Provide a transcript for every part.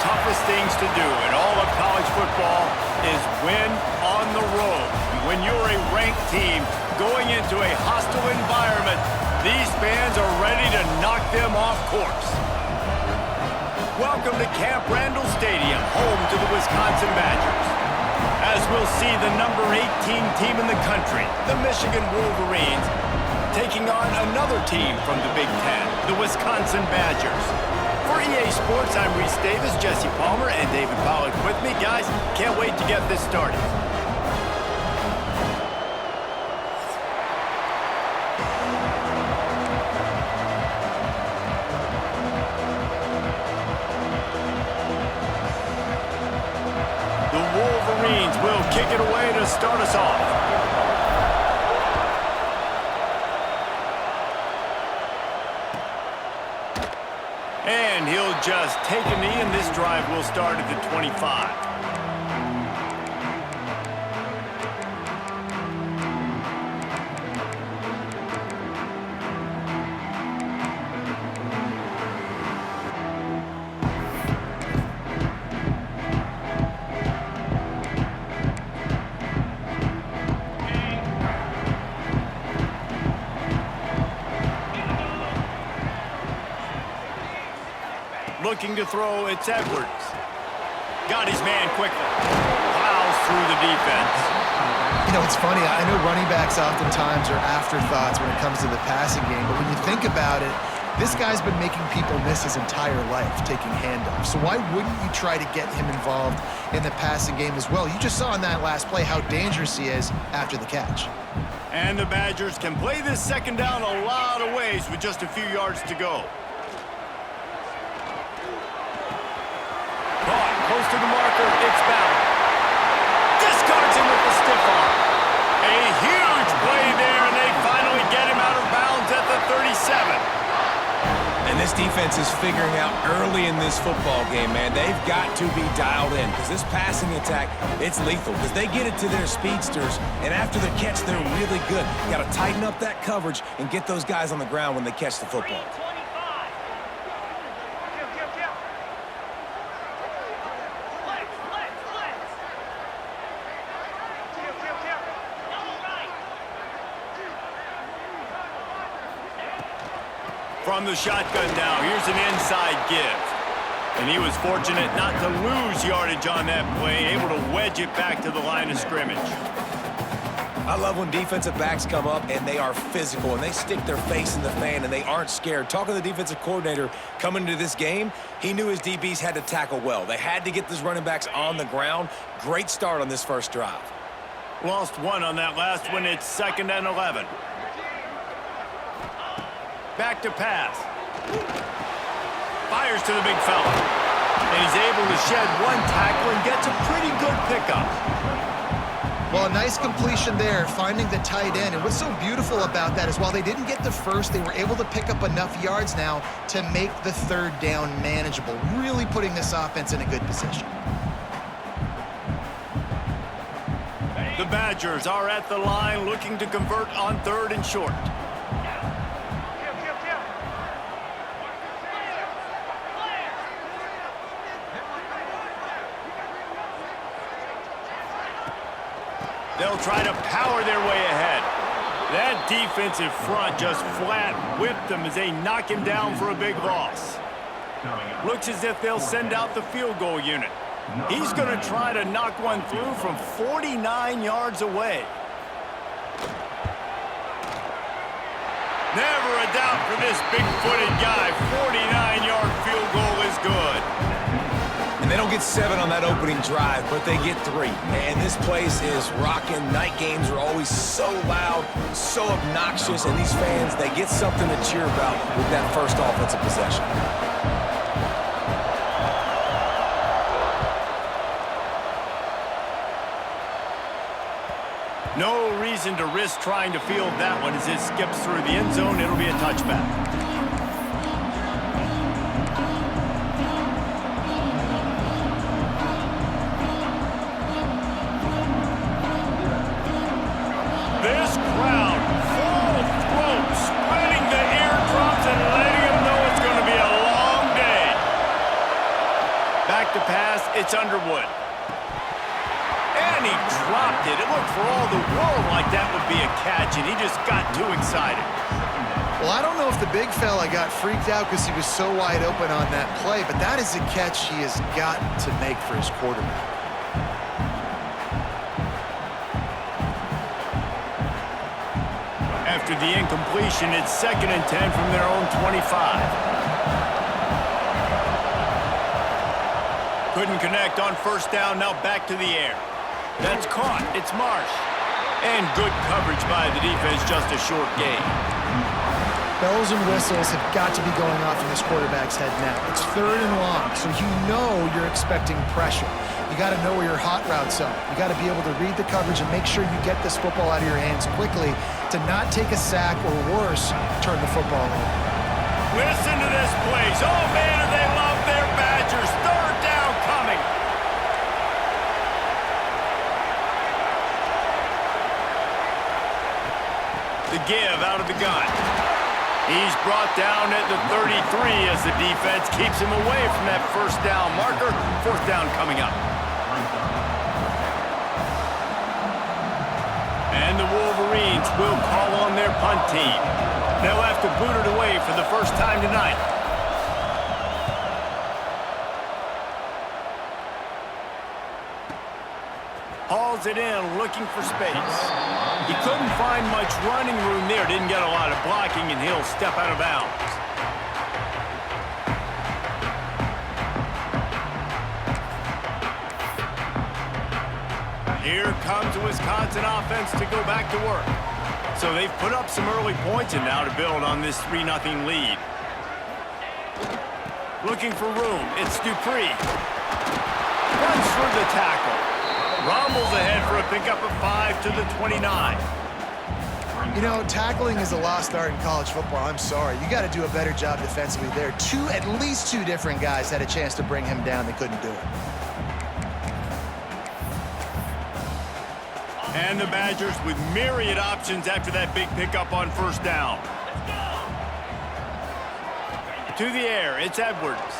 toughest things to do in all of college football is win on the road. When you're a ranked team going into a hostile environment, these fans are ready to knock them off course. Welcome to Camp Randall Stadium, home to the Wisconsin Badgers. As we'll see the number 18 team in the country, the Michigan Wolverines, taking on another team from the Big Ten, the Wisconsin Badgers. For EA Sports, I'm Reese Davis, Jesse Palmer, and David Pollack with me. Guys, can't wait to get this started. The Wolverines will kick it away to start us off. And he'll just take a knee, and this drive will start at the 25. Looking to throw, it's Edwards. Got his man quickly. Plows through the defense. You know, it's funny. I know running backs oftentimes are afterthoughts when it comes to the passing game, but when you think about it, this guy's been making people miss his entire life taking handoffs. So why wouldn't you try to get him involved in the passing game as well? You just saw in that last play how dangerous he is after the catch. And the Badgers can play this second down a lot of ways with just a few yards to go. Close to the marker, it's Ballard. Discards him with the stiff arm. A huge play there, and they finally get him out of bounds at the 37. And this defense is figuring out early in this football game, man. They've got to be dialed in because this passing attack, it's lethal because they get it to their speedsters, and after the catch, they're really good. Got to tighten up that coverage and get those guys on the ground when they catch the football. From the shotgun now, here's an inside give. And he was fortunate not to lose yardage on that play, able to wedge it back to the line of scrimmage. I love when defensive backs come up and they are physical and they stick their face in the fan and they aren't scared. Talking to the defensive coordinator coming into this game, he knew his DBs had to tackle well. They had to get these running backs on the ground. Great start on this first drive. Lost one on that last one. It's 2nd and 11. Back to pass. Fires to the big fella. And he's able to shed one tackle and gets a pretty good pickup. Well, a nice completion there, finding the tight end. And what's so beautiful about that is while they didn't get the first, they were able to pick up enough yards now to make the third down manageable, really putting this offense in a good position. The Badgers are at the line looking to convert on 3rd and short. They'll try to power their way ahead. That defensive front just flat whipped them as they knock him down for a big loss. Looks as if they'll send out the field goal unit. He's going to try to knock one through from 49 yards away. Never a doubt for this big-footed guy. 49-yard field goal is good. And they don't get 7 on that opening drive, but they get 3. And this place is rocking. Night games are always so loud, so obnoxious, and these fans, they get something to cheer about with that first offensive possession. No reason to risk trying to field that one as it skips through the end zone. It'll be a touchback. This crowd, full throat, spreading the eardrums and letting them know it's going to be a long day. Back to It's Underwood. And he dropped it. It looked for all the world like that would be a catch, and he just got too excited. Well, I don't know if the big fella got freaked out because he was so wide open on that play, but that is a catch he has got to make for his quarterback. After the incompletion, it's 2nd and 10 from their own 25. Couldn't connect on 1st down, now back to the air. That's caught. It's Marsh. And good coverage by the defense, just a short gain. Bells and whistles have got to be going off in this quarterback's head now. It's 3rd and long, so you know you're expecting pressure. You got to know where your hot routes are. You got to be able to read the coverage and make sure you get this football out of your hands quickly to not take a sack or worse, turn the football over. Listen to this place. Oh, man, do they love their Badgers. 3rd down coming. The give out of the gun. He's brought down at the 33 as the defense keeps him away from that 1st down marker. 4th down coming up. And the Wolverines will call on their punt team. They'll have to boot it away for the first time tonight. Hauls it in, looking for space. He couldn't find much running room there. Didn't get a lot of blocking, and he'll step out of bounds. Here comes the Wisconsin offense to go back to work. So they've put up some early points and now to build on this 3-0 lead. Looking for room. It's Dupree. Runs for the tackle. Rumbles ahead for a pickup of 5 to the 29. You know, tackling is a lost art in college football. I'm sorry. You got to do a better job defensively there. At least two different guys had a chance to bring him down. They couldn't do it. And the Badgers with myriad options after that big pickup on 1st down. To the air, it's Edwards.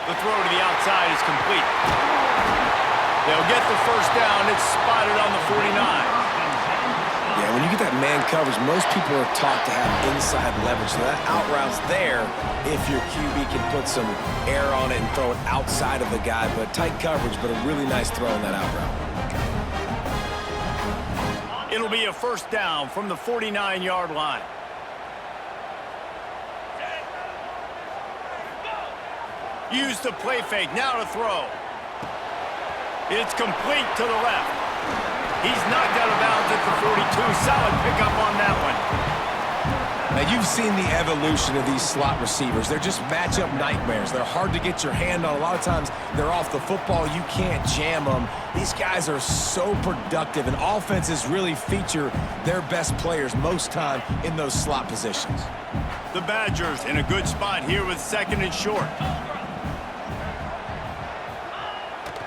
The throw to the outside is complete. They'll get the 1st down. It's spotted on the 49. Yeah, when you get that man coverage, most people are taught to have inside leverage. So that out route's there if your QB can put some air on it and throw it outside of the guy. But tight coverage, but a really nice throw on that out route. It'll be a 1st down from the 49-yard line. Use the play fake, now to throw. It's complete to the left. He's knocked out of bounds at the 42. Solid pickup on that one. Now, you've seen the evolution of these slot receivers. They're just matchup nightmares. They're hard to get your hand on. A lot of times, they're off the football. You can't jam them. These guys are so productive, and offenses really feature their best players most time in those slot positions. The Badgers in a good spot here with 2nd and short.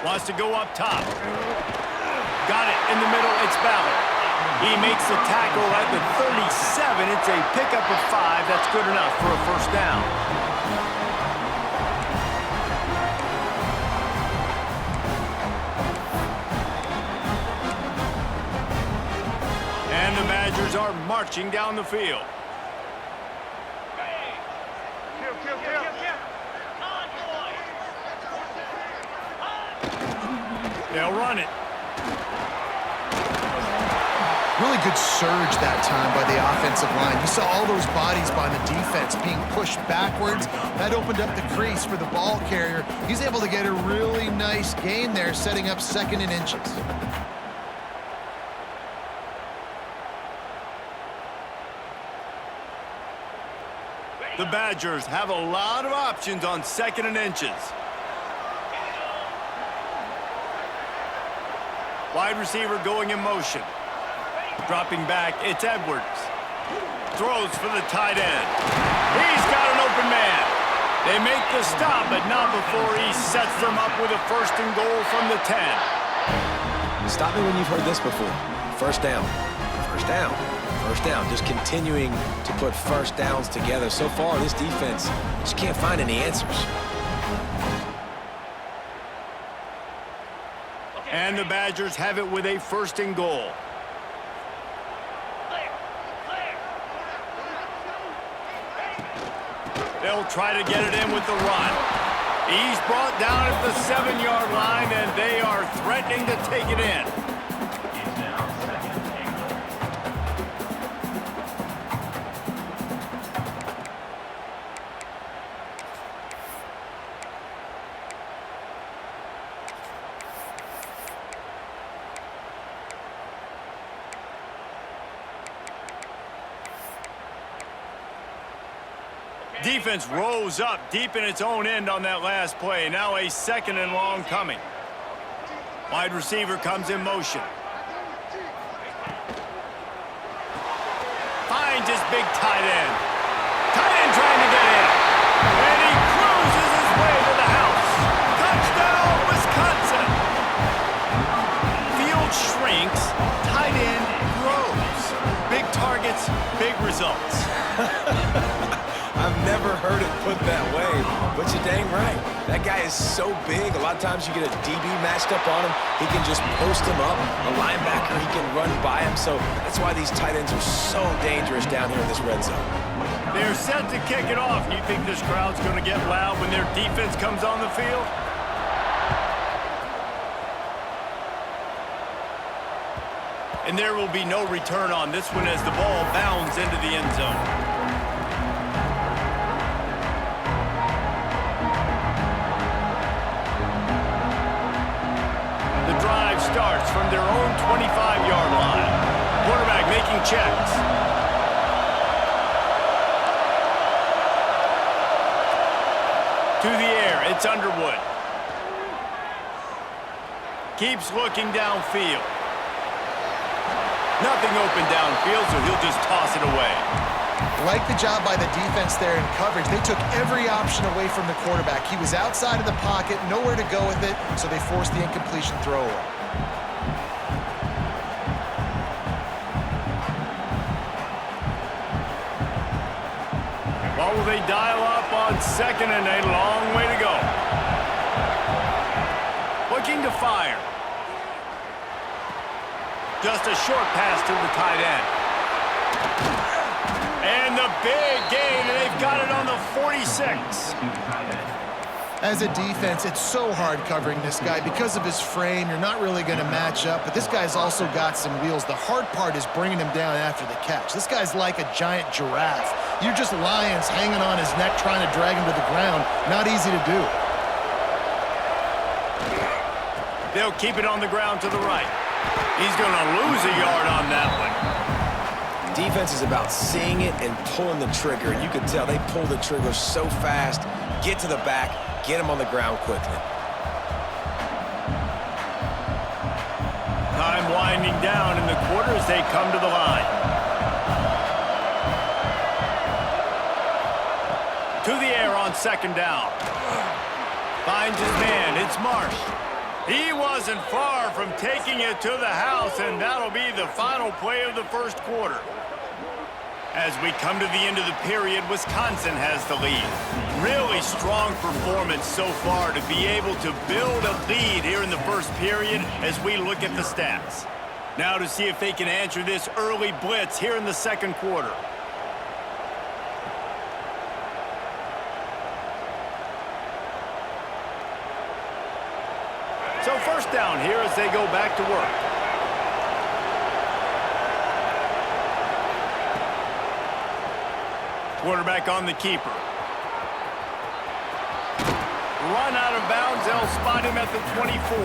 Wants to go up top. Got it in the middle. It's Ballard. He makes the tackle at the 37. It's a pickup of 5. That's good enough for a 1st down. And the Badgers are marching down the field. They'll run it. Really good surge that time by the offensive line. You saw all those bodies by the defense being pushed backwards. That opened up the crease for the ball carrier. He's able to get a really nice gain there, setting up 2nd and inches. The Badgers have a lot of options on 2nd and inches. Wide receiver going in motion. Dropping back, it's Edwards. Throws for the tight end. He's got an open man. They make the stop, but not before he sets them up with a 1st and goal from the 10. Stop me when you've heard this before. 1st down. 1st down. 1st down. Just continuing to put 1st downs together. So far, this defense just can't find any answers. And the Badgers have it with a 1st and goal. They'll try to get it in with the run. He's brought down at the 7-yard line, and they are threatening to take it in. Defense rose up deep in its own end on that last play. Now a 2nd and long coming. Wide receiver comes in motion. Finds his big tight end. Tight end trying to get in. And he cruises his way to the house. Touchdown, Wisconsin. Field shrinks. Tight end grows. Big targets, big results. I've never heard it put that way, but you're dang right. That guy is so big, a lot of times you get a DB matched up on him. He can just post him up. A linebacker, he can run by him. So that's why these tight ends are so dangerous down here in this red zone. They're set to kick it off. You think this crowd's going to get loud when their defense comes on the field? And there will be no return on this one as the ball bounds into the end zone. Starts from their own 25-yard line. Quarterback making checks. To the air, it's Underwood. Keeps looking downfield. Nothing open downfield, so he'll just toss it away. Like the job by the defense there in coverage. They took every option away from the quarterback. He was outside of the pocket, nowhere to go with it, so they forced the incompletion throw away. Well, they dial up on 2nd and a long way to go. Looking to fire. Just a short pass to the tight end. And the big gain, and they've got it on the 46. As a defense, it's so hard covering this guy. Because of his frame, you're not really going to match up, but this guy's also got some wheels. The hard part is bringing him down after the catch. This guy's like a giant giraffe. You're just lions hanging on his neck trying to drag him to the ground. Not easy to do. They'll keep it on the ground to the right. He's going to lose a yard on that one. Defense is about seeing it and pulling the trigger, and you can tell they pull the trigger so fast, get to the back, get him on the ground quickly. Time winding down in the quarter as they come to the line. To the air on 2nd down. Finds his man. It's Marsh. He wasn't far from taking it to the house, and that'll be the final play of the 1st quarter. As we come to the end of the period, Wisconsin has the lead. Really strong performance so far to be able to build a lead here in the 1st period as we look at the stats. Now to see if they can answer this early blitz here in the 2nd quarter. So 1st down here as they go back to work. Quarterback on the keeper. Run out of bounds. They'll spot him at the 24.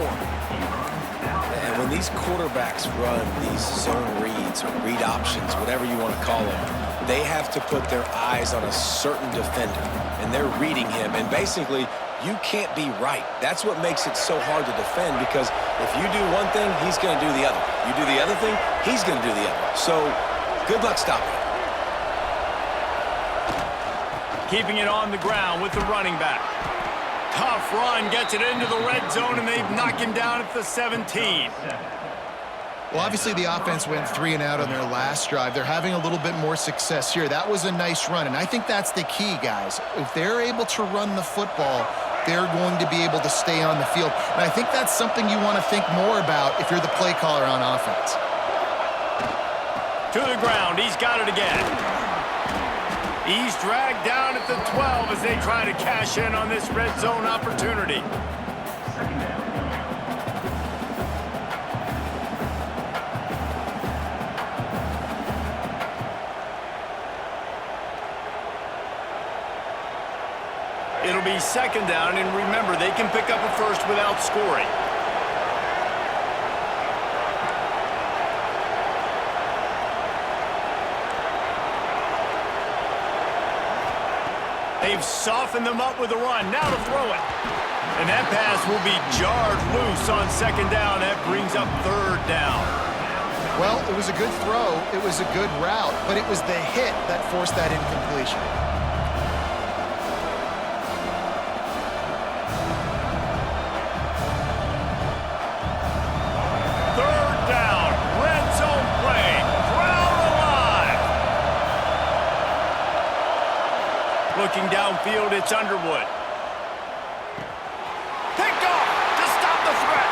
And when these quarterbacks run these zone reads or read options, whatever you want to call them, they have to put their eyes on a certain defender, and they're reading him. And basically, you can't be right. That's what makes it so hard to defend, because if you do one thing, he's going to do the other. You do the other thing, he's going to do the other. So good luck stopping it. Keeping it on the ground with the running back. Tough run, gets it into the red zone, and they've knocked him down at the 17. Well, obviously the offense went 3 and out on their last drive. They're having a little bit more success here. That was a nice run, and I think that's the key, guys. If they're able to run the football, they're going to be able to stay on the field. And I think that's something you want to think more about if you're the play caller on offense. To the ground, he's got it again. He's dragged down at the 12 as they try to cash in on this red zone opportunity. It'll be second down, and remember, they can pick up a first without scoring. They've softened them up with a run. Now to throw it. And that pass will be jarred loose on second down. That brings up third down. Well, it was a good throw. It was a good route, but it was the hit that forced that incompletion. Third down. Red zone play. Crowd alive. Looking downfield, it's Underwood. Picked off to stop the threat.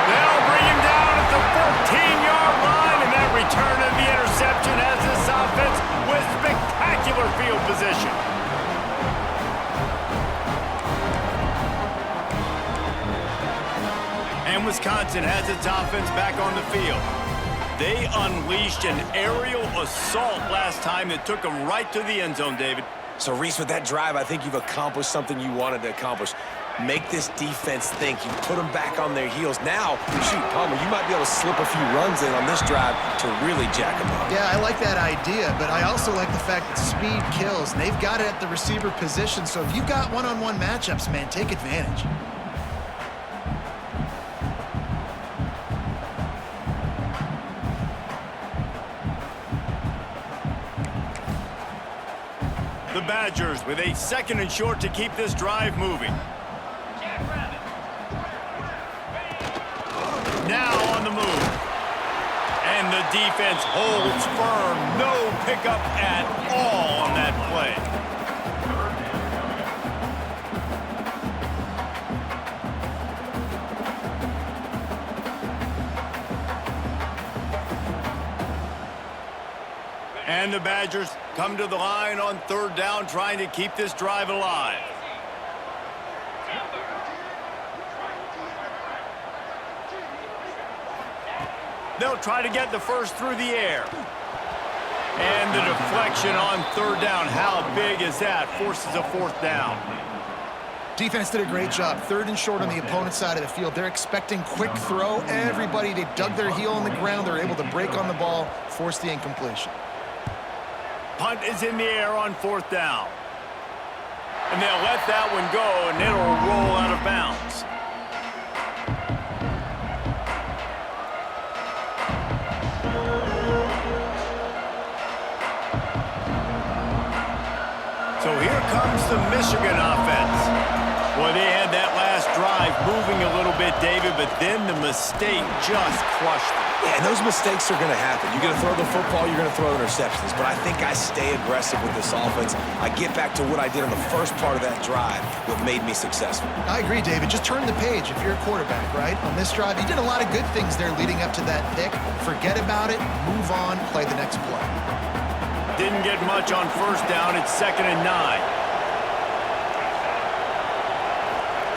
They'll bring him down at the 14-yard line, and that return of the interception has this offense with spectacular field position. And Wisconsin has its offense back on the field. They unleashed an aerial assault last time that took them right to the end zone, David. So, Reese, with that drive, I think you've accomplished something you wanted to accomplish. Make this defense think. You put them back on their heels. Now, shoot, Palmer, you might be able to slip a few runs in on this drive to really jack them up. Yeah, I like that idea, but I also like the fact that speed kills, and they've got it at the receiver position, so if you've got one-on-one matchups, man, take advantage. The Badgers with a second and short to keep this drive moving. Now on the move. And the defense holds firm. No pickup at all on that play. And the Badgers come to the line on third down, trying to keep this drive alive. They'll try to get the first through the air. And the deflection on third down. How big is that? Forces a fourth down. Defense did a great job. Third and short on the opponent's side of the field. They're expecting quick throw. Everybody, they dug their heel on the ground. They're able to break on the ball, force the incompletion. Punt is in the air on fourth down. And they'll let that one go, and it'll roll out of bounds. So here comes the Michigan offense. Boy, they had that last drive moving a little bit, David, but then the mistake just crushed them. Yeah, and those mistakes are going to happen. You're going to throw the football, you're going to throw interceptions. But I think I stay aggressive with this offense. I get back to what I did on the first part of that drive, what made me successful. I agree, David. Just turn the page if you're a quarterback, right? On this drive, you did a lot of good things there leading up to that pick. Forget about it, move on, play the next play. Didn't get much on first down. It's 2nd and 9.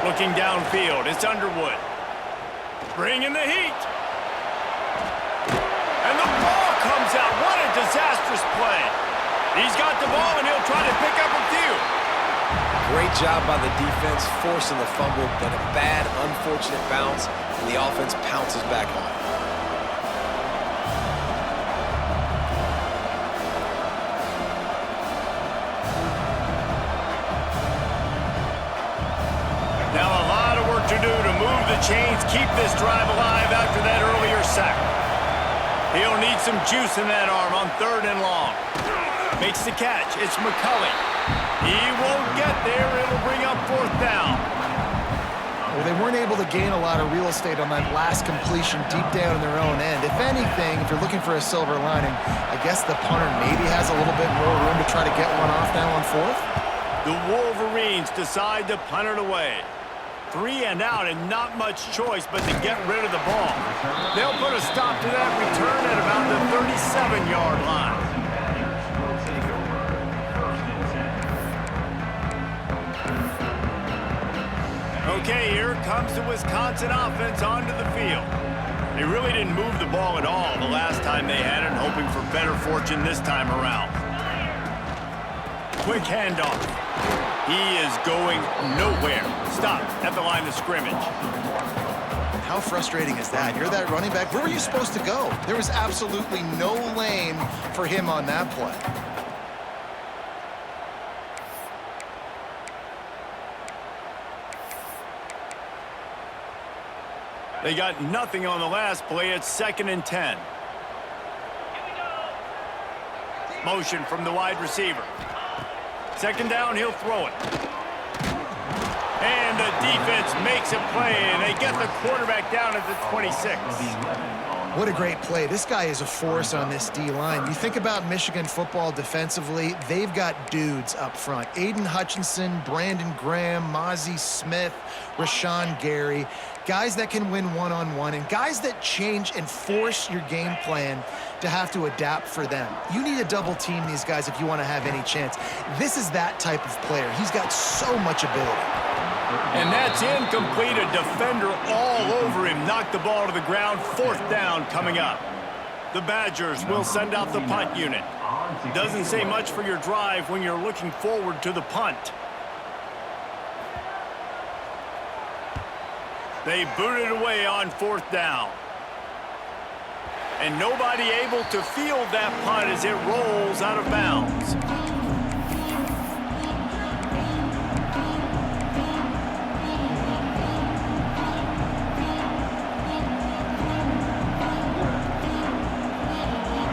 Looking downfield, it's Underwood. Bringing the heat. And the ball comes out. What a disastrous play. He's got the ball, and he'll try to pick up a few. Great job by the defense, forcing the fumble, but a bad, unfortunate bounce, and the offense pounces back on it. Now a lot of work to do to move the chains, keep this drive alive after that earlier sack. He'll need some juice in that arm on 3rd and long. Makes the catch. It's McCulley. He won't get there. It'll bring up 4th down. Well, they weren't able to gain a lot of real estate on that last completion deep down in their own end. If anything, if you're looking for a silver lining, I guess the punter maybe has a little bit more room to try to get one off now on 4th. The Wolverines decide to punt it away. 3 and out and not much choice but to get rid of the ball. They'll put a stop to that return at about the 37-yard line. Okay, here comes the Wisconsin offense onto the field. They really didn't move the ball at all the last time they had it, hoping for better fortune this time around. Quick handoff. He is going nowhere. Stop at the line of scrimmage. How frustrating is that? You're that running back. Where were you supposed to go? There was absolutely no lane for him on that play. They got nothing on the last play. It's 2nd and 10. Motion from the wide receiver. 2nd down, he'll throw it. And the defense makes a play, and they get the quarterback down at the 26. What a great play. This guy is a force on this D-line. You think about Michigan football defensively, they've got dudes up front. Aiden Hutchinson, Brandon Graham, Mozzie Smith, Rashawn Gary. Guys that can win one-on-one and guys that change and force your game plan to have to adapt for them. You need to double team these guys if you want to have any chance. This is that type of player. He's got so much ability. And that's incomplete. A defender all over him. Knocked the ball to the ground. 4th down coming up. The Badgers will send out the punt unit. Doesn't say much for your drive when you're looking forward to the punt. They boot it away on 4th down. And nobody able to field that punt as it rolls out of bounds.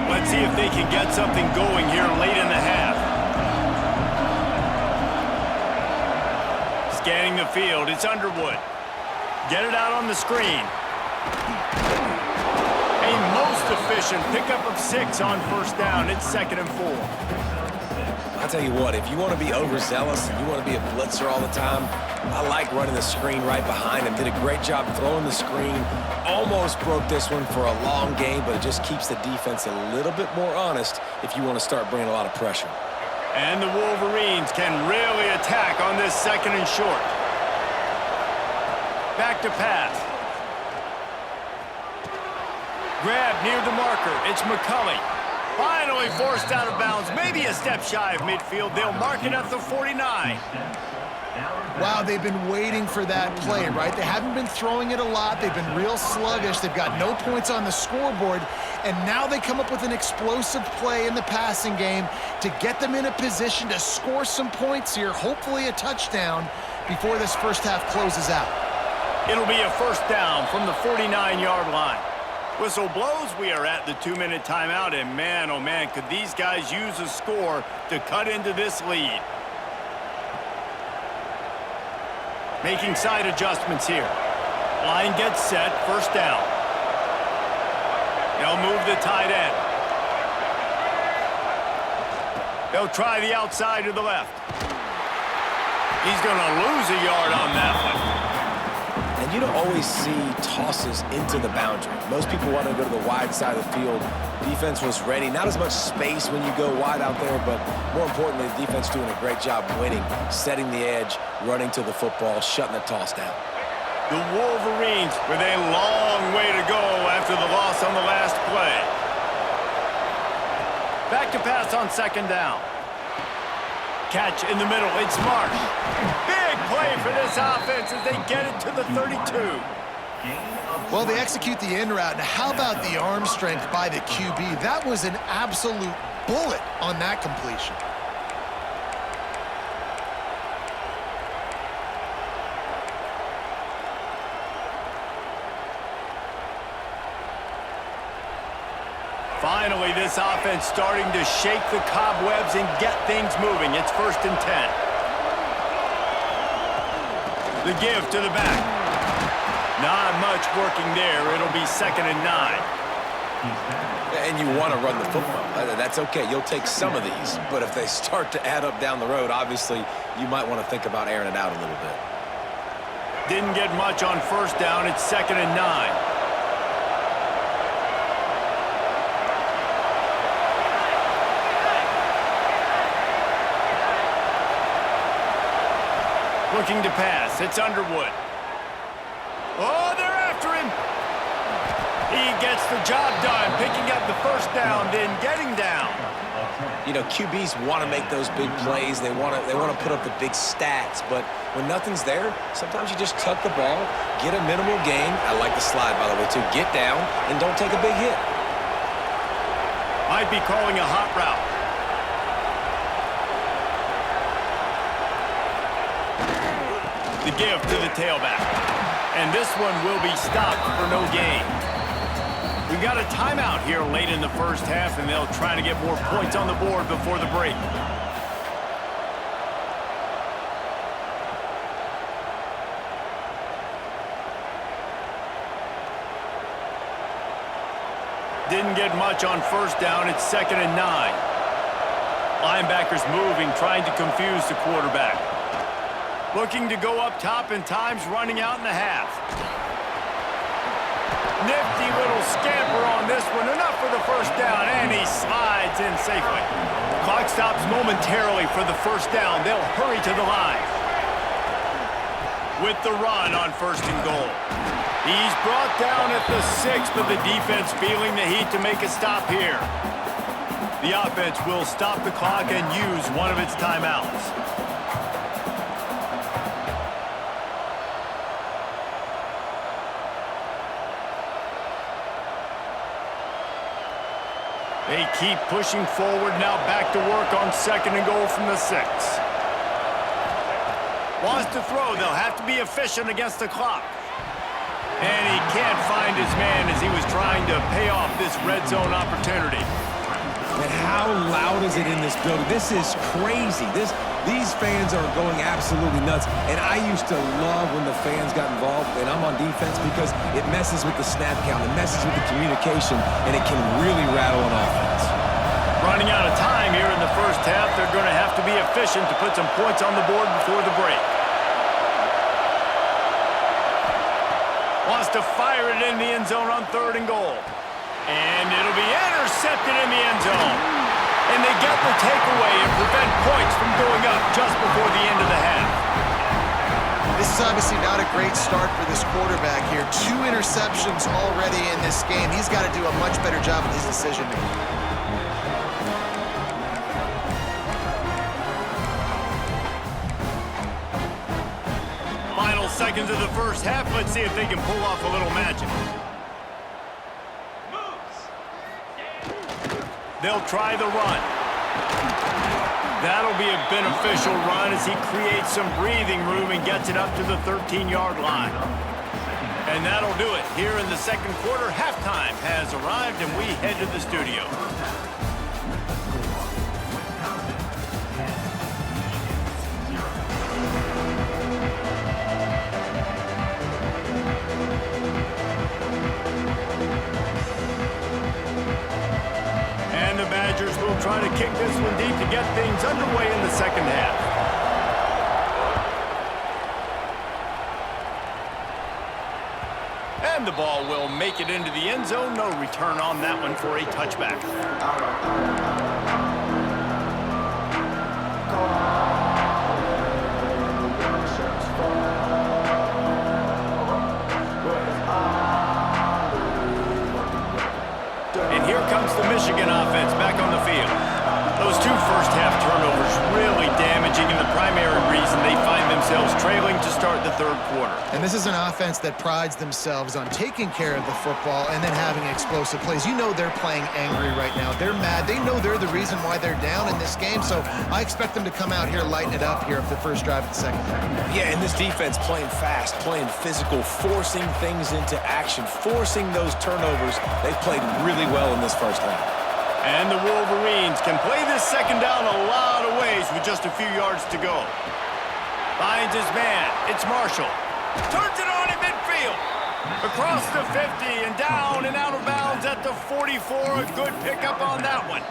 Let's see if they can get something going here late in the half. Scanning the field, it's Underwood. Get it out on the screen. A most efficient pickup of 6 on 1st down. It's 2nd and 4. I'll tell you what, if you want to be overzealous and you want to be a blitzer all the time, I like running the screen right behind him. Did a great job throwing the screen. Almost broke this one for a long game, but it just keeps the defense a little bit more honest if you want to start bringing a lot of pressure. And the Wolverines can really attack on this 2nd and short. Back to pass. Grab near the marker. It's McCulley. Finally forced out of bounds. Maybe a step shy of midfield. They'll mark it at the 49. Wow, they've been waiting for that play, right? They haven't been throwing it a lot. They've been real sluggish. They've got no points on the scoreboard. And now they come up with an explosive play in the passing game to get them in a position to score some points here, hopefully a touchdown, before this first half closes out. It'll be a 1st down from the 49-yard line. Whistle blows, we are at the 2-minute timeout, and man, oh man, could these guys use a score to cut into this lead. Making side adjustments here. Line gets set, 1st down. They'll move the tight end. They'll try the outside to the left. He's going to lose a yard on that one. And you don't always see tosses into the boundary. Most people want to go to the wide side of the field. Defense was ready. Not as much space when you go wide out there, but more importantly, the defense doing a great job winning, setting the edge, running to the football, shutting the toss down. The Wolverines with a long way to go after the loss on the last play. Back to pass on 2nd down. Catch in the middle. It's Marsh. Big play for this offense as they get it to the 32. Well, they execute the in route. Now, how about the arm strength by the QB? That was an absolute bullet on that completion. Finally, this offense starting to shake the cobwebs and get things moving. It's 1st and 10. The give to the back. Not much working there. It'll be 2nd and 9. And you want to run the football. That's okay. You'll take some of these. But if they start to add up down the road, obviously, you might want to think about airing it out a little bit. Didn't get much on first down. It's 2nd and 9. Looking to pass. It's Underwood. Oh, they're after him. He gets the job done, picking up the first down, then getting down. You know, QBs want to make those big plays. They want to put up the big stats. But when nothing's there, sometimes you just tuck the ball, get a minimal gain. I like the slide, by the way, too. Get down and don't take a big hit. Might be calling a hot route. The give to the tailback. And this one will be stopped for no gain. We got a timeout here late in the first half, and they'll try to get more points on the board before the break. Didn't get much on first down. It's 2nd and 9. Linebackers moving, trying to confuse the quarterback. Looking to go up top, and time's running out in the half. Nifty little scamper on this one. Enough for the first down, and he slides in safely. Clock stops momentarily for the first down. They'll hurry to the line. With the run on 1st and goal. He's brought down at the 6, but the defense feeling the heat to make a stop here. The offense will stop the clock and use one of its timeouts. They keep pushing forward, now back to work on 2nd and goal from the 6. Wants to throw, they'll have to be efficient against the clock. And he can't find his man as he was trying to pay off this red zone opportunity. And how loud is it in this building? This is crazy. These fans are going absolutely nuts. And I used to love when the fans got involved, and I'm on defense, because it messes with the snap count, it messes with the communication, and it can really rattle an offense. Running out of time here in the first half. They're going to have to be efficient to put some points on the board before the break. Wants to fire it in the end zone on 3rd and goal. And it'll be intercepted in the end zone. And they get the takeaway and prevent points from going up just before the end of the half. This is obviously not a great start for this quarterback here. 2 interceptions already in this game. He's got to do a much better job with his decision-making. Final seconds of the first half. Let's see if they can pull off a little magic. They'll try the run. That'll be a beneficial run as he creates some breathing room and gets it up to the 13-yard line. And that'll do it. Here in the second quarter, halftime has arrived, and we head to the studio. And the Badgers will try to kick this one deep to get things underway in the second half. And the ball will make it into the end zone. No return on that one for a touchback. And here comes the Michigan offense back on the field. Those 2 first-half turnovers really damaging, and the primary reason they find themselves trailing to start the third quarter. And this is an offense that prides themselves on taking care of the football and then having explosive plays. You know they're playing angry right now. They're mad. They know they're the reason why they're down in this game, so I expect them to come out here, lighten it up here for the first drive of the second half. Yeah, and this defense playing fast, playing physical, forcing things into action, forcing those turnovers. They've played really well in this first half. And the Wolverines can play this second down a lot of ways with just a few yards to go. Finds his man. It's Marshall. Turns it on in midfield. Across the 50 and down and out of bounds at the 44. A good pickup on that one.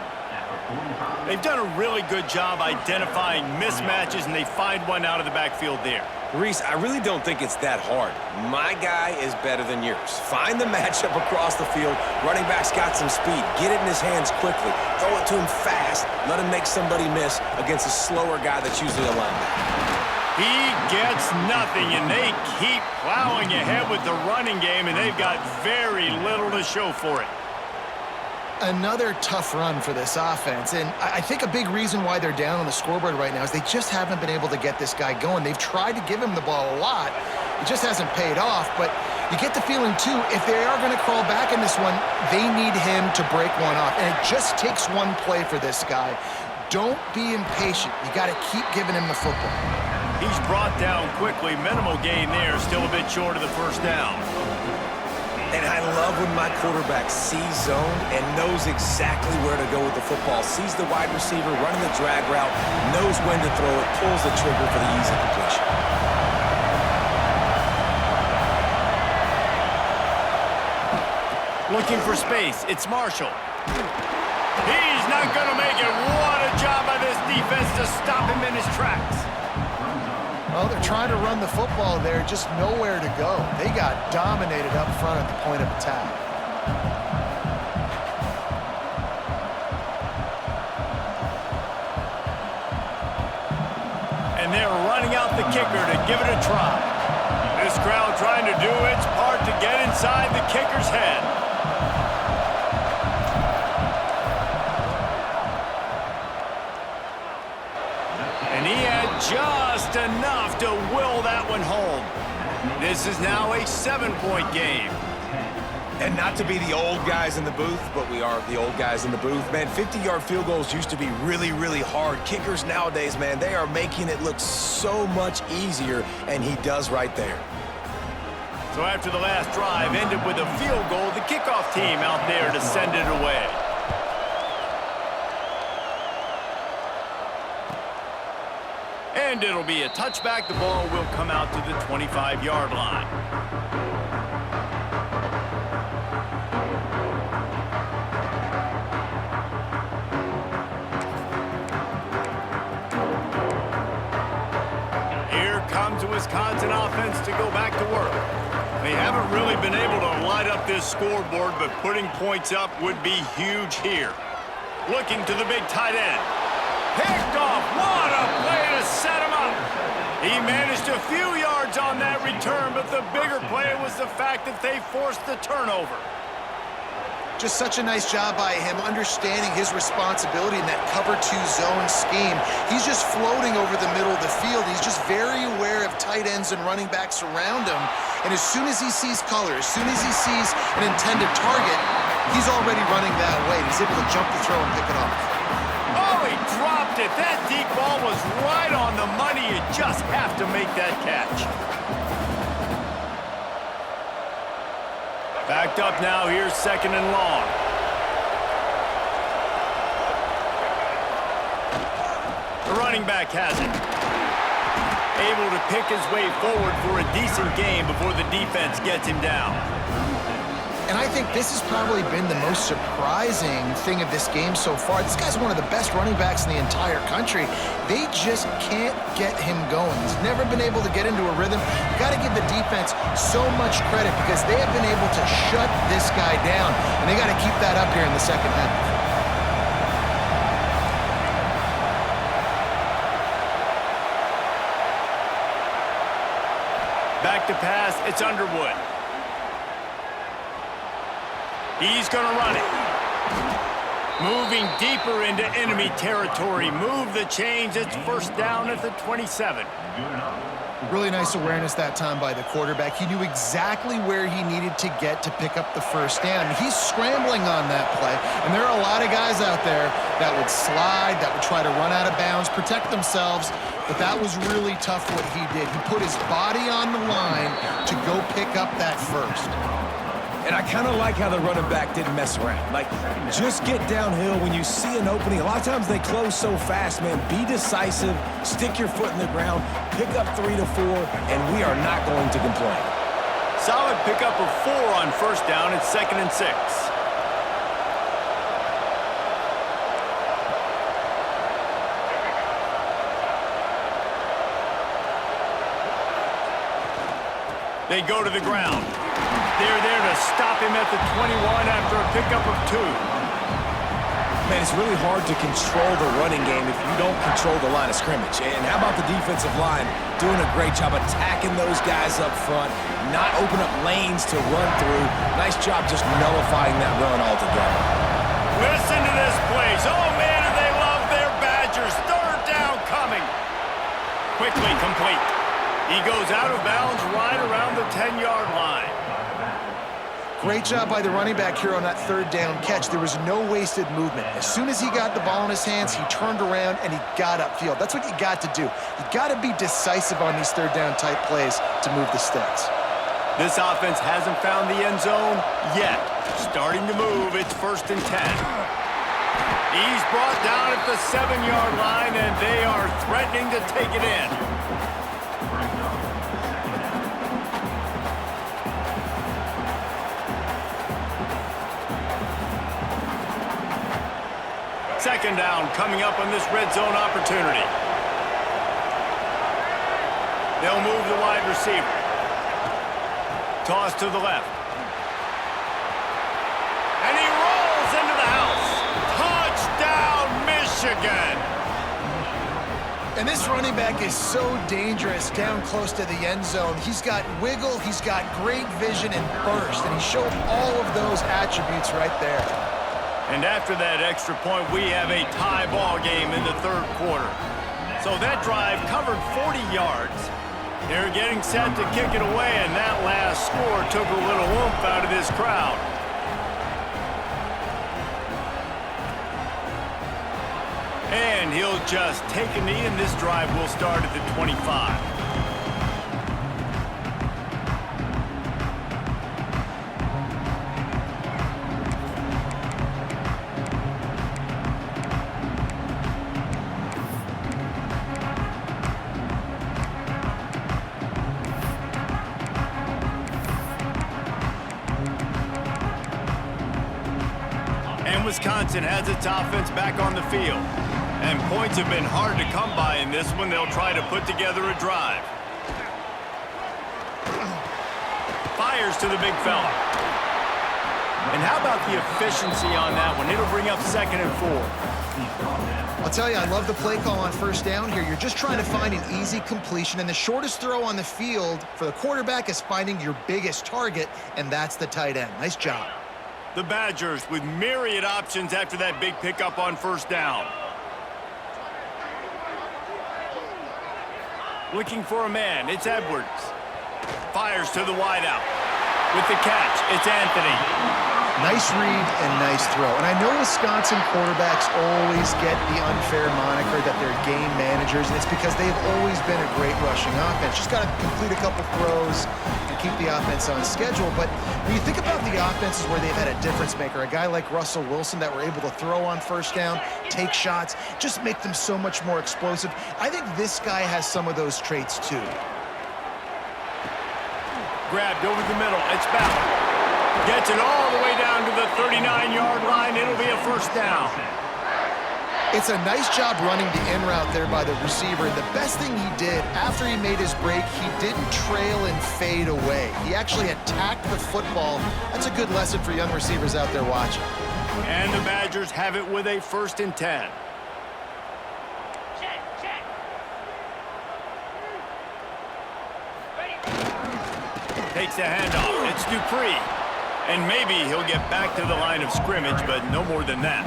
They've done a really good job identifying mismatches, and they find one out of the backfield there. Reese, I really don't think it's that hard. My guy is better than yours. Find the matchup across the field. Running back's got some speed. Get it in his hands quickly. Throw it to him fast. Let him make somebody miss against a slower guy that's usually a linebacker. He gets nothing, and they keep plowing ahead with the running game, and they've got very little to show for it. Another tough run for this offense, and I think a big reason why they're down on the scoreboard right now is they just haven't been able to get this guy going. They've tried to give him the ball a lot. It just hasn't paid off, but you get the feeling, too, if they are going to crawl back in this one, they need him to break one off, and it just takes one play for this guy. Don't be impatient. You got to keep giving him the football. He's brought down quickly. Minimal gain there, still a bit short of the first down. And I love when my quarterback sees zone and knows exactly where to go with the football. Sees the wide receiver running the drag route, knows when to throw it, pulls the trigger for the easy completion. Looking for space. It's Marshall. He's not going to make it. What a job by this defense to stop him in his tracks. Well, they're trying to run the football there, just nowhere to go. They got dominated up front at the point of attack. And they're running out the kicker to give it a try. This crowd trying to do its part to get inside the kicker's head. And he had just enough to will that one home. This is now a 7-point game. And not to be the old guys in the booth, but we are the old guys in the booth. Man, 50-yard field goals used to be really, really hard. Kickers nowadays, man, they are making it look so much easier, and he does right there. So after the last drive ended with a field goal, the kickoff team out there to send it away. And it'll be a touchback. The ball will come out to the 25-yard line. Here comes the Wisconsin offense to go back to work. They haven't really been able to light up this scoreboard, but putting points up would be huge here. Looking to the big tight end. Picked off. What a play to set him up. He managed a few yards on that return, but the bigger play was the fact that they forced the turnover. Just such a nice job by him, understanding his responsibility in that cover 2 zone scheme. He's just floating over the middle of the field. He's just very aware of tight ends and running backs around him. And as soon as he sees color, as soon as he sees an intended target, he's already running that way. He's able to jump the throw and pick it off. Oh, he dropped it. That deep ball was right on the money. You just have to make that catch. Backed up now. Here's 2nd and long. The running back has it. Able to pick his way forward for a decent game before the defense gets him down. And I think this has probably been the most surprising thing of this game so far. This guy's one of the best running backs in the entire country. They just can't get him going. He's never been able to get into a rhythm. You got to give the defense so much credit because they have been able to shut this guy down. And they got to keep that up here in the second half. Back to pass. It's Underwood. He's going to run it. Moving deeper into enemy territory. Move the chains. It's first down at the 27. Really nice awareness that time by the quarterback. He knew exactly where he needed to get to pick up the first down. He's scrambling on that play, and there are a lot of guys out there that would slide, that would try to run out of bounds, protect themselves, but that was really tough what he did. He put his body on the line to go pick up that first. And I kind of like how the running back didn't mess around. Like, just get downhill when you see an opening. A lot of times they close so fast, man. Be decisive, stick your foot in the ground, pick up 3 to 4, and we are not going to complain. Solid pickup of 4 on first down at 2nd and 6. They go to the ground. They're there to stop him at the 21 after a pickup of 2. Man, it's really hard to control the running game if you don't control the line of scrimmage. And how about the defensive line doing a great job attacking those guys up front, not open up lanes to run through. Nice job just nullifying that run altogether. Listen to this place. Oh, man, do they love their Badgers. 3rd down coming. Quickly complete. He goes out of bounds right around the 10-yard line. Great job by the running back here on that 3rd down catch. There was no wasted movement. As soon as he got the ball in his hands, he turned around and he got upfield. That's what you got to do. You got to be decisive on these 3rd down type plays to move the sticks. This offense hasn't found the end zone yet. Starting to move, it's 1st and 10. He's brought down at the 7-yard line, and they are threatening to take it in. Second down coming up on this red zone opportunity. They'll move the wide receiver. Toss to the left. And he rolls into the house. Touchdown, Michigan! And this running back is so dangerous down close to the end zone. He's got wiggle, he's got great vision and burst, and he showed all of those attributes right there. And after that extra point, we have a tie ball game in the 3rd quarter. So that drive covered 40 yards. They're getting set to kick it away, and that last score took a little oomph out of this crowd. And he'll just take a knee, and this drive will start at the 25. Wisconsin has its offense back on the field. And points have been hard to come by in this one. They'll try to put together a drive. Fires to the big fella. And how about the efficiency on that one? It'll bring up 2nd and 4. I'll tell you, I love the play call on first down here. You're just trying to find an easy completion, and the shortest throw on the field for the quarterback is finding your biggest target, and that's the tight end. Nice job. The Badgers with myriad options after that big pickup on first down. Looking for a man, it's Edwards. Fires to the wideout. With the catch, it's Anthony. Nice read and nice throw. And I know Wisconsin quarterbacks always get the unfair moniker that they're game managers, and it's because they've always been a great rushing offense. Just got to complete a couple throws and keep the offense on schedule. But when you think about the offenses where they've had a difference maker, a guy like Russell Wilson that were able to throw on first down, take shots, just make them so much more explosive. I think this guy has some of those traits too. Grabbed over the middle, it's Ballard. Gets it all the way down to the 39-yard line. It'll be a first down. It's a nice job running the in route there by the receiver. And the best thing he did after he made his break, he didn't trail and fade away. He actually attacked the football. That's a good lesson for young receivers out there watching. And the Badgers have it with a 1st and 10. Takes the handoff. It's Dupree. And maybe he'll get back to the line of scrimmage, but no more than that.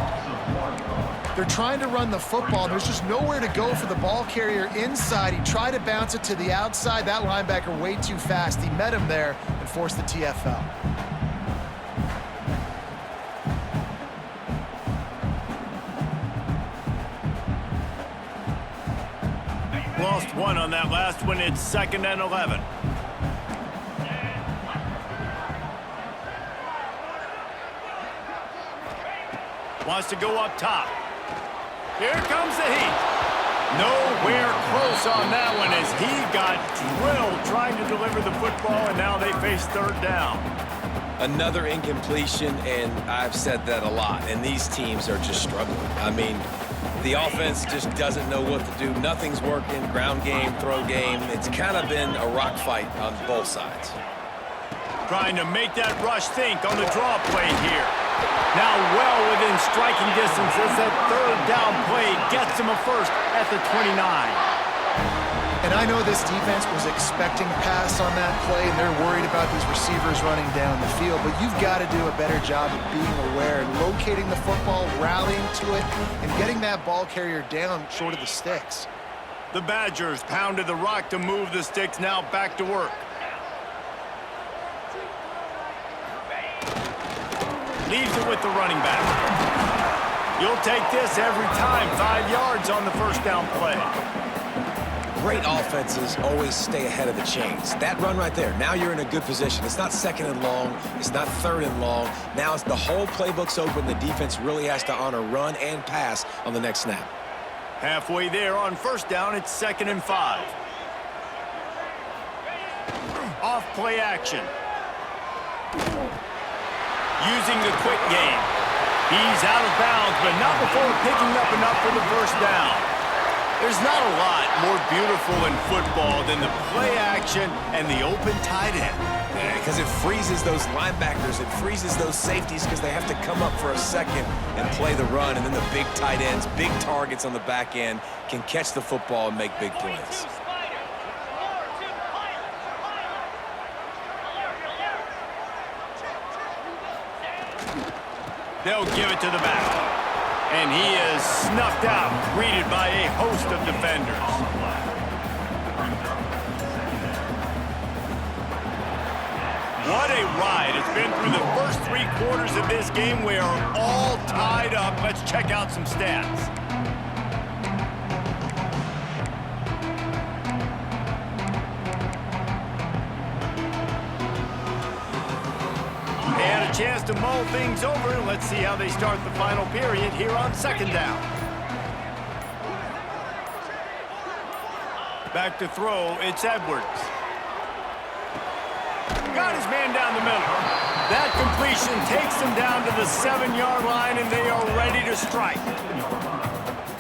They're trying to run the football. There's just nowhere to go for the ball carrier inside. He tried to bounce it to the outside. That linebacker way too fast. He met him there and forced the TFL. Lost one on that last one. It's 2nd and 11. Wants to go up top. Here comes the heat. Nowhere close on that one as he got drilled trying to deliver the football, and now they face third down. Another incompletion, and I've said that a lot, and these teams are just struggling. I mean, the offense just doesn't know what to do. Nothing's working. Ground game, throw game. It's kind of been a rock fight on both sides. Trying to make that rush think on the draw play here. Now well within striking distance as that third down play gets him a first at the 29. And I know this defense was expecting pass on that play, and they're worried about these receivers running down the field, but you've got to do a better job of being aware and locating the football, rallying to it, and getting that ball carrier down short of the sticks. The Badgers pounded the rock to move the sticks, now back to work. Leaves it with the running back. You'll take this every time. 5 yards on the first down play. Great offenses always stay ahead of the chains. That run right there, now you're in a good position. It's not second and long. It's not third and long. Now it's the whole playbook's open. The defense really has to honor run and pass on the next snap. Halfway there on first down, it's 2nd and 5. Off play action. Using the quick game. He's out of bounds, but not before picking up enough for the first down. There's not a lot more beautiful in football than the play action and the open tight end. Yeah, because it freezes those linebackers. It freezes those safeties because they have to come up for a second and play the run. And then the big tight ends, big targets on the back end can catch the football and make big plays. They'll give it to the back. And he is snuffed out, greeted by a host of defenders. What a ride. It's been through the first 3 quarters of this game. We are all tied up. Let's check out some stats. And a chance to mull things over. Let's see how they start the final period here on 2nd down. Back to throw, it's Edwards. Got his man down the middle. That completion takes him down to the 7-yard line, and they are ready to strike.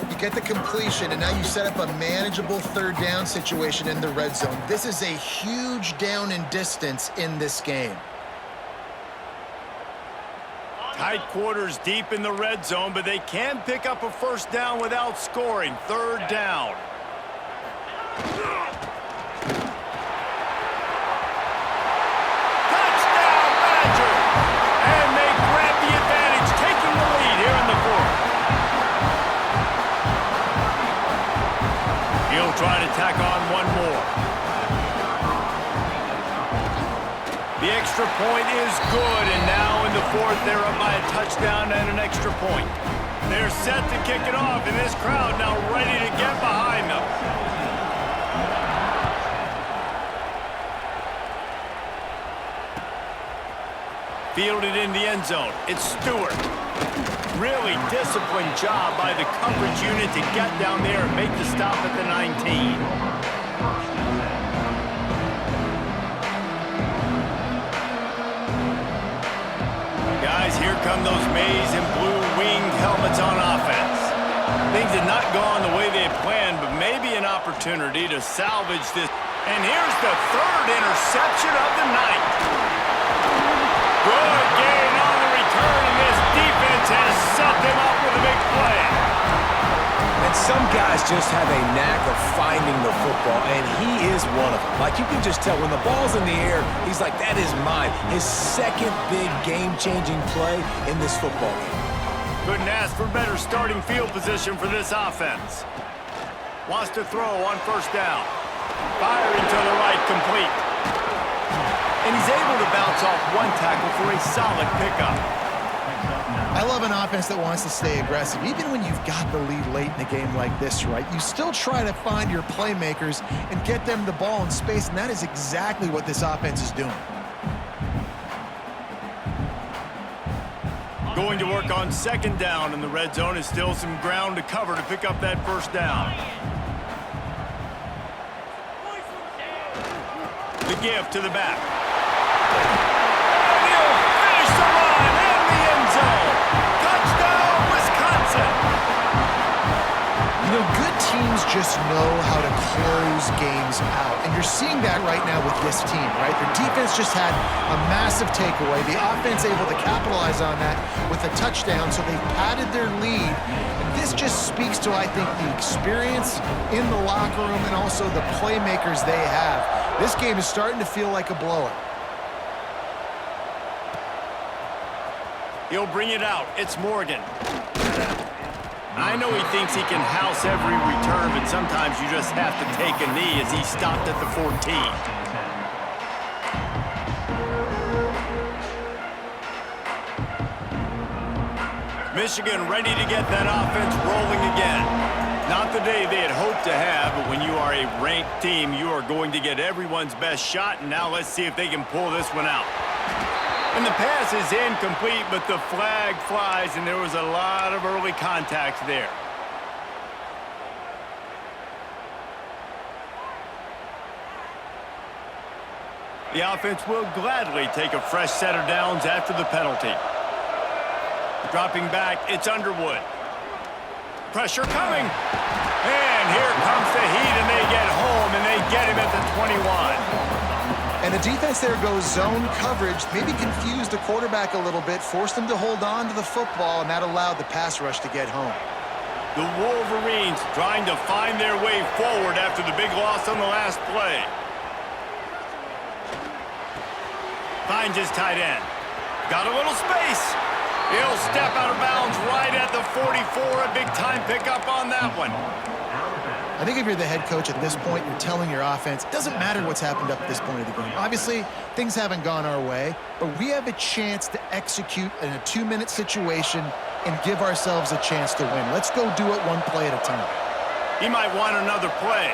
You get the completion, and now you set up a manageable third down situation in the red zone. This is a huge down in distance in this game. Tight quarters deep in the red zone, but they can pick up a first down without scoring. 3rd down. Touchdown, Badgers! And they grab the advantage, taking the lead here in the 4th. He'll try to tack on one more. The extra point is good, and now in the 4th, they're up by a touchdown and an extra point. They're set to kick it off, and this crowd now ready to get behind them. Fielded in the end zone. It's Stewart. Really disciplined job by the coverage unit to get down there and make the stop at the 19. Guys, here come those maize and blue winged helmets on offense. Things had not gone the way they had planned, but maybe an opportunity to salvage this. And here's the 3rd interception of the night. Good gain on the return, and this defense has sucked him up with a big play. And some guys just have a knack of finding the football, and he is one of them. Like, you can just tell when the ball's in the air, he's like, that is mine. His 2nd big game-changing play in this football game. Couldn't ask for better starting field position for this offense. Wants to throw on first down. Firing to the right, complete. And he's able to bounce off one tackle for a solid pickup. I love an offense that wants to stay aggressive. Even when you've got the lead late in a game like this, right, you still try to find your playmakers and get them the ball in space, and that is exactly what this offense is doing. Going to work on 2nd down, and the red zone is still some ground to cover to pick up that first down. The give to the back. And he'll finish the line in the end zone. Touchdown, Wisconsin. You know, good teams just know how to close games out. And you're seeing that right now with this team, right? Their defense just had a massive takeaway. The offense able to capitalize on that with a touchdown, so they've padded their lead. And this just speaks to, I think, the experience in the locker room and also the playmakers they have. This game is starting to feel like a blowout. He'll bring it out. It's Morgan. I know he thinks he can house every return, but sometimes you just have to take a knee as he stopped at the 14. Michigan ready to get that offense rolling again. Not the day they had hoped to have, but when you are a ranked team, you are going to get everyone's best shot, and now let's see if they can pull this one out. And the pass is incomplete, but the flag flies, and there was a lot of early contact there. The offense will gladly take a fresh set of downs after the penalty. Dropping back, it's Underwood. Pressure coming. And here comes the heat, and they get home, and they get him at the 21. And the defense there goes zone coverage, maybe confused the quarterback a little bit, forced him to hold on to the football, and that allowed the pass rush to get home. The Wolverines trying to find their way forward after the big loss on the last play. Finds his tight end. Got a little space. He'll step out of bounds right at the 44. A big-time pickup on that one. I think if you're the head coach at this point, you're telling your offense, it doesn't matter what's happened up to this point of the game. Obviously, things haven't gone our way, but we have a chance to execute in a 2-minute situation and give ourselves a chance to win. Let's go do it one play at a time. He might want another play.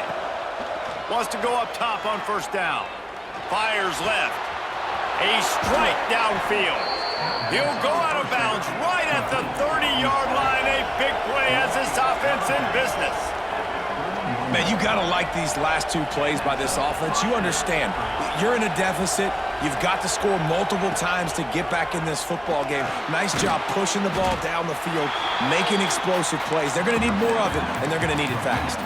Wants to go up top on first down. Fires left. A strike downfield. He'll go out of bounds right at the 30-yard line. A big play as this offense in business. Man, you got to like these last two plays by this offense. You understand, you're in a deficit. You've got to score multiple times to get back in this football game. Nice job pushing the ball down the field, making explosive plays. They're going to need more of it, and they're going to need it fast.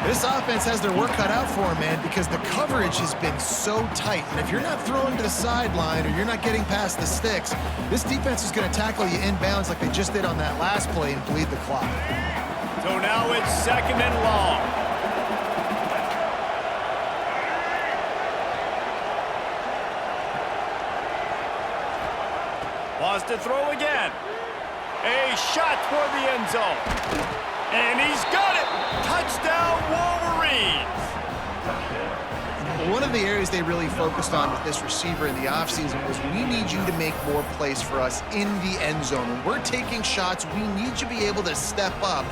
This offense has their work cut out for them, man, because the coverage has been so tight. And if you're not throwing to the sideline or you're not getting past the sticks, this defense is going to tackle you inbounds like they just did on that last play and bleed the clock. So now it's 2nd and long. Wants to throw again. A shot toward the end zone. And he's got it. Touchdown, Wolverines. One of the areas they really focused on with this receiver in the offseason was we need you to make more plays for us in the end zone. When we're taking shots, we need you to be able to step up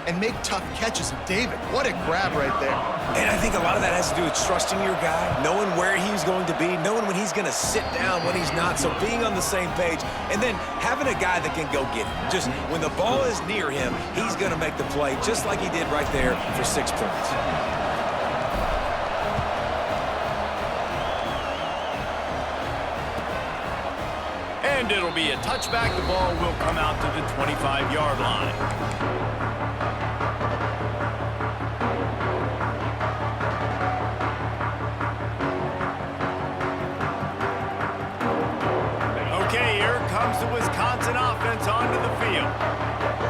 and make tough catches. And David, what a grab right there. And I think a lot of that has to do with trusting your guy, knowing where he's going to be, knowing when he's going to sit down, when he's not, so being on the same page, and then having a guy that can go get it. Just when the ball is near him, he's going to make the play, just like he did right there for 6 points. And it'll be a touchback. The ball will come out to the 25-yard line. Okay, here comes the Wisconsin offense onto the field.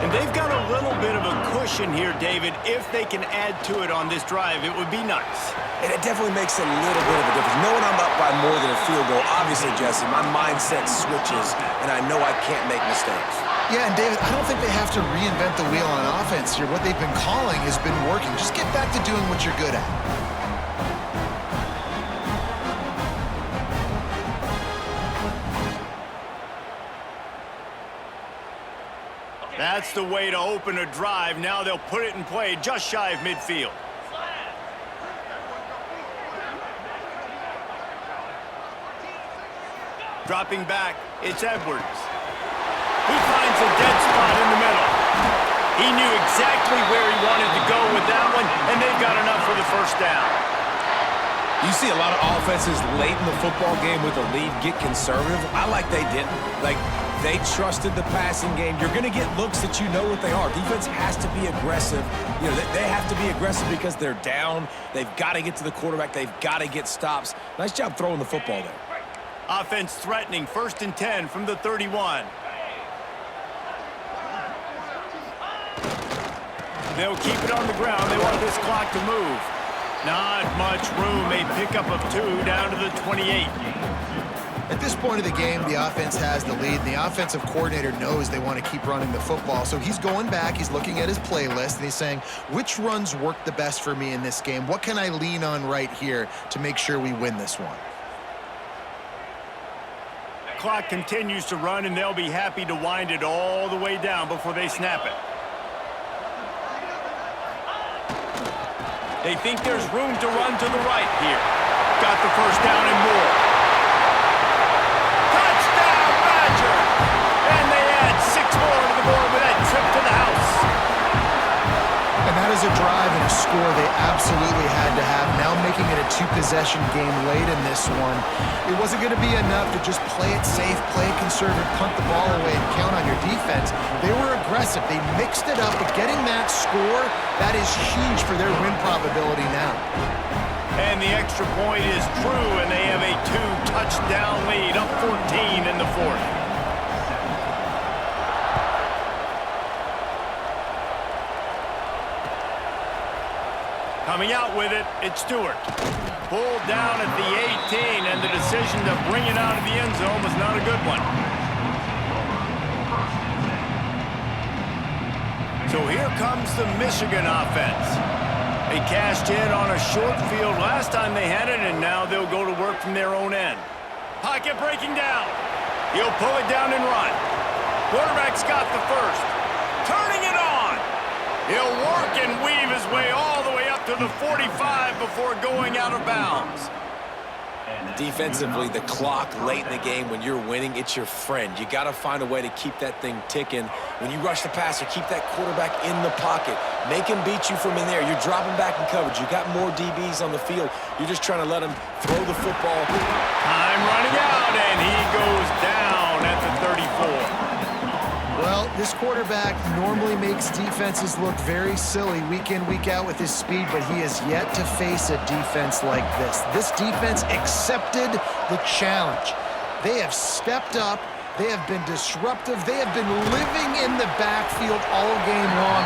And they've got a little bit of a cushion here, David. If they can add to it on this drive, it would be nice. And it definitely makes a little bit of a difference. Knowing I'm up by more than a field goal, obviously, Jesse, my mindset switches, and I know I can't make mistakes. Yeah, and David, I don't think they have to reinvent the wheel on offense here. What they've been calling has been working. Just get back to doing what you're good at. That's the way to open a drive. Now they'll put it in play just shy of midfield. Dropping back, it's Edwards. He finds a dead spot in the middle. He knew exactly where he wanted to go with that one, and they've got enough for the first down. You see a lot of offenses late in the football game with a lead get conservative. I like they didn't. Like, they trusted the passing game. You're going to get looks that you know what they are. Defense has to be aggressive. You know, they have to be aggressive because they're down. They've got to get to the quarterback. They've got to get stops. Nice job throwing the football there. Offense threatening, 1st and 10 from the 31. They'll keep it on the ground. They want this clock to move. Not much room. A pickup of 2 down to the 28. At this point of the game, the offense has the lead. The offensive coordinator knows they want to keep running the football. So he's going back, he's looking at his playlist, and he's saying, which runs work the best for me in this game? What can I lean on right here to make sure we win this one? Clock continues to run, and they'll be happy to wind it all the way down before they snap it. They think there's room to run to the right here. Got the first down and more. Touchdown, Badger! And they add 6 more to the board with that trip to the house. And that is a drive and a score they absolutely had to have. Now making it a 2-possession game late in this one. It wasn't going to be enough to just play it safe, play it conservative, punt the ball away, and count on your defense. They were aggressive. They mixed it up, but getting that score, that is huge for their win probability now. And the extra point is true, and they have a 2-touchdown lead, up 14 in the 4th. Coming out with it, it's Stewart. Pulled down at the 18, and the decision to bring it out of the end zone was not a good one. So here comes the Michigan offense. They cashed in on a short field last time they had it, and now they'll go to work from their own end. Pocket breaking down. He'll pull it down and run. Quarterback's got the first. Turning it on. He'll work and weave his way all the way up to the 45 before going out of bounds. Defensively, the clock late in the game, when you're winning, it's your friend. You got to find a way to keep that thing ticking. When you rush the passer, keep that quarterback in the pocket. Make him beat you from in there. You're dropping back in coverage. You got more DBs on the field. You're just trying to let him throw the football. Time running out, and he goes down at the 34. Well, this quarterback normally makes defenses look very silly week in, week out with his speed, but he has yet to face a defense like this. This defense accepted the challenge. They have stepped up. They have been disruptive. They have been living in the backfield all game long.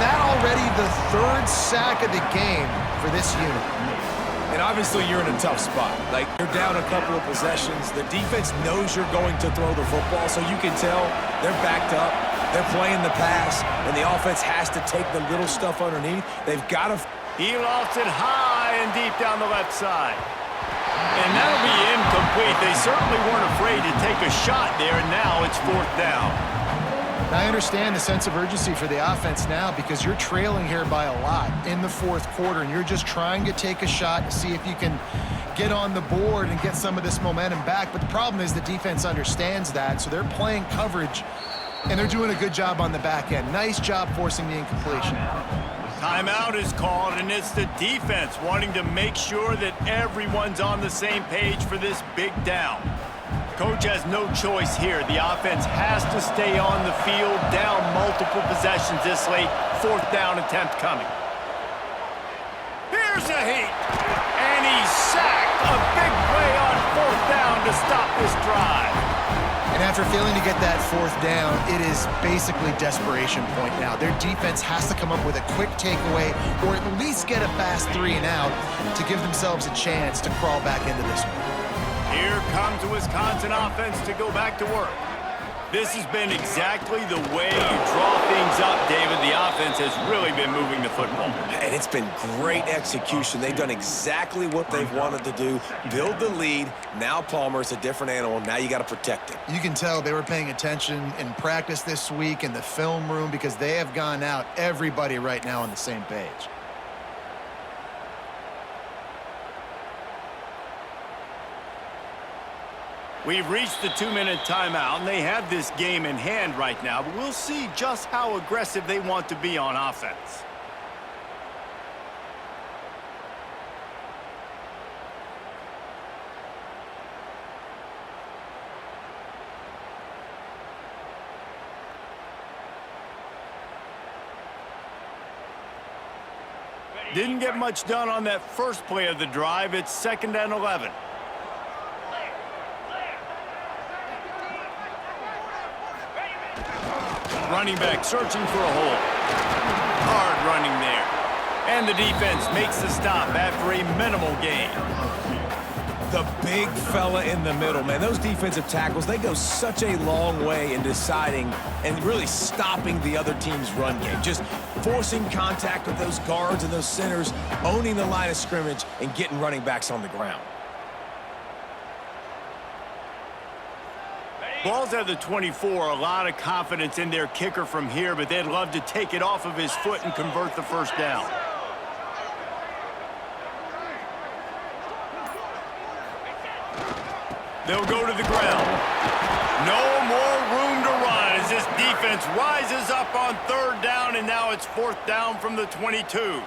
That already the 3rd sack of the game for this unit. And obviously you're in a tough spot. Like, you're down a couple of possessions. The defense knows you're going to throw the football, so you can tell they're backed up. They're playing the pass, and the offense has to take the little stuff underneath. They've got to... He lofts it high and deep down the left side. And that'll be incomplete. They certainly weren't afraid to take a shot there, and now it's 4th down. I understand the sense of urgency for the offense now because you're trailing here by a lot in the 4th quarter, and you're just trying to take a shot to see if you can get on the board and get some of this momentum back. But the problem is the defense understands that, so they're playing coverage, and they're doing a good job on the back end. Nice job forcing the incompletion. Timeout is called, and it's the defense wanting to make sure that everyone's on the same page for this big down. Coach has no choice here. The offense has to stay on the field, down multiple possessions this late. 4th down attempt coming. Here's a heat. And he's sacked. A big play on 4th down to stop this drive. And after failing to get that 4th down, it is basically desperation point now. Their defense has to come up with a quick takeaway or at least get a fast 3 and out to give themselves a chance to crawl back into this one. Here comes the Wisconsin offense to go back to work. This has been exactly the way you draw things up, David. The offense has really been moving the football. And it's been great execution. They've done exactly what they've wanted to do. Build the lead. Now Palmer's a different animal. Now you got to protect it. You can tell they were paying attention in practice this week in the film room because they have gone out, everybody right now on the same page. We've reached the 2-minute timeout, and they have this game in hand right now, but we'll see just how aggressive they want to be on offense. Didn't get much done on that first play of the drive. It's 2nd and 11. Running back searching for a hole. Hard running there. And the defense makes the stop after a minimal gain. The big fella in the middle, man. Those defensive tackles, they go such a long way in deciding and really stopping the other team's run game. Just forcing contact with those guards and those centers, owning the line of scrimmage, and getting running backs on the ground. Ball's at the 24. A lot of confidence in their kicker from here, but they'd love to take it off of his foot and convert the first down. They'll go to the ground. No more room to run as this defense rises up on 3rd down, and now it's 4th down from the 22.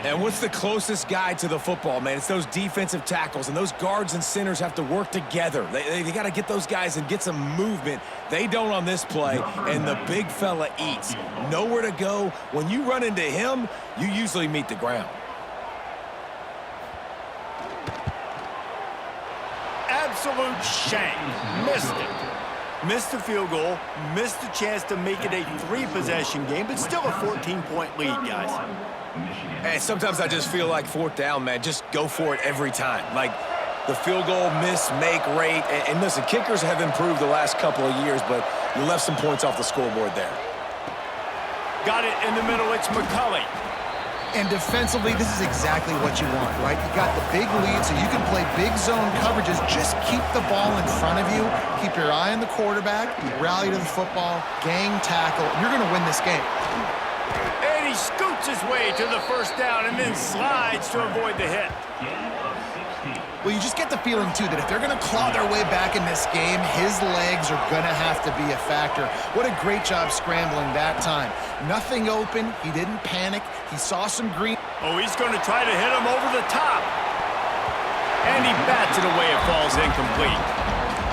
And what's the closest guy to the football, man? It's those defensive tackles, and those guards and centers have to work together. They got to get those guys and get some movement. They don't on this play, and the big fella eats. Nowhere to go. When you run into him, you usually meet the ground. Absolute shank. Missed it. Missed the field goal, missed the chance to make it a 3-possession game, but still a 14-point lead, guys. Hey, sometimes I just feel like 4th down, man. Just go for it every time. Like the field goal miss, make rate. And listen, kickers have improved the last couple of years, but you left some points off the scoreboard there. Got it in the middle. It's McCulley. And defensively, this is exactly what you want, right? You got the big lead, so you can play big zone coverages. Just keep the ball in front of you. Keep your eye on the quarterback. Rally to the football. Gang tackle. You're going to win this game. And he scoots his way to the first down and then slides to avoid the hit. Well, you just get the feeling, too, that if they're going to claw their way back in this game, his legs are going to have to be a factor. What a great job scrambling that time. Nothing open. He didn't panic. He saw some green. Oh, he's going to try to hit him over the top. And he bats it away. It falls incomplete.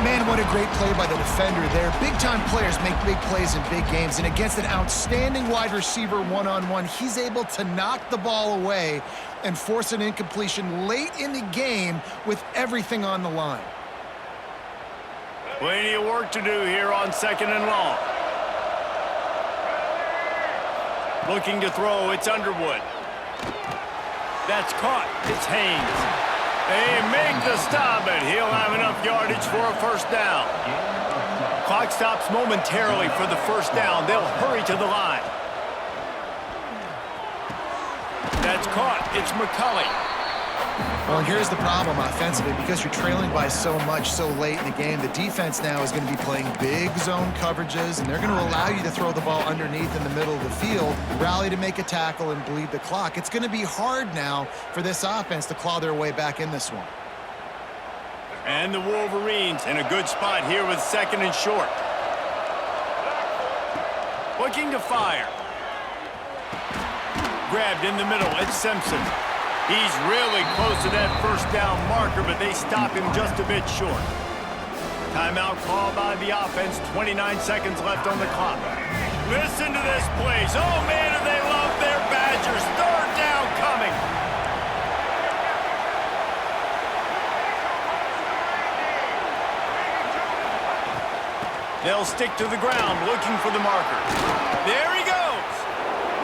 Man, what a great play by the defender there. Big-time players make big plays in big games, and against an outstanding wide receiver one-on-one, he's able to knock the ball away and force an incompletion late in the game with everything on the line. Plenty of work to do here on 2nd and long. Looking to throw, it's Underwood. That's caught. It's Haynes. They make the stop, but he'll have enough yardage for a first down. Clock stops momentarily for the first down. They'll hurry to the line. That's caught. It's McCulley. Well, here's the problem offensively. Because you're trailing by so much so late in the game, the defense now is going to be playing big zone coverages, and they're going to allow you to throw the ball underneath in the middle of the field, rally to make a tackle, and bleed the clock. It's going to be hard now for this offense to claw their way back in this one. And the Wolverines in a good spot here with 2nd and short. Looking to fire. Grabbed in the middle. It's Simpson. He's really close to that first down marker, but they stop him just a bit short. Timeout called by the offense. 29 seconds left on the clock. Listen to this place. Oh, man, do they love their Badgers. 3rd down coming. They'll stick to the ground, looking for the marker. There he goes.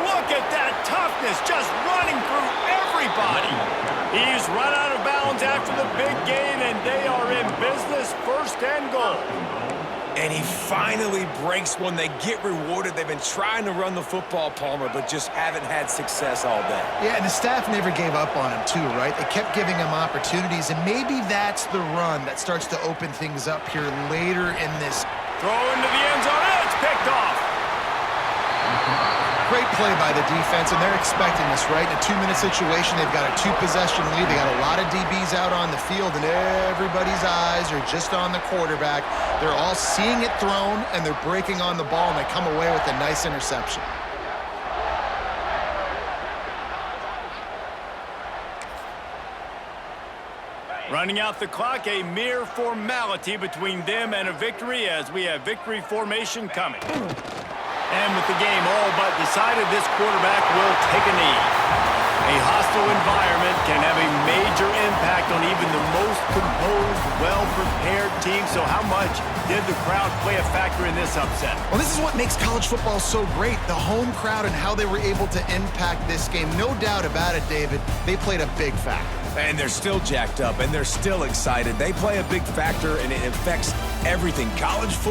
Look at that toughness, just running through everybody. He's run out of bounds after the big gain, and they are in business, 1st and goal. And he finally breaks one. They get rewarded. They've been trying to run the football, Palmer, but just haven't had success all day. Yeah, and the staff never gave up on him, too, right? They kept giving him opportunities, and maybe that's the run that starts to open things up here later in this. Throw into the end zone. It's picked off. Great play by the defense, and they're expecting this, right? In a 2-minute situation, they've got a 2-possession lead. They got a lot of DBs out on the field, and everybody's eyes are just on the quarterback. They're all seeing it thrown, and they're breaking on the ball, and they come away with a nice interception. Running out the clock, a mere formality between them and a victory as we have victory formation coming. And with the game all but decided, this quarterback will take a knee. A hostile environment can have a major impact on even the most composed, well-prepared team. So how much did the crowd play a factor in this upset? Well, this is what makes college football so great, the home crowd and how they were able to impact this game. No doubt about it, David, they played a big factor. And they're still jacked up, and they're still excited. They play a big factor, and it affects everything. College football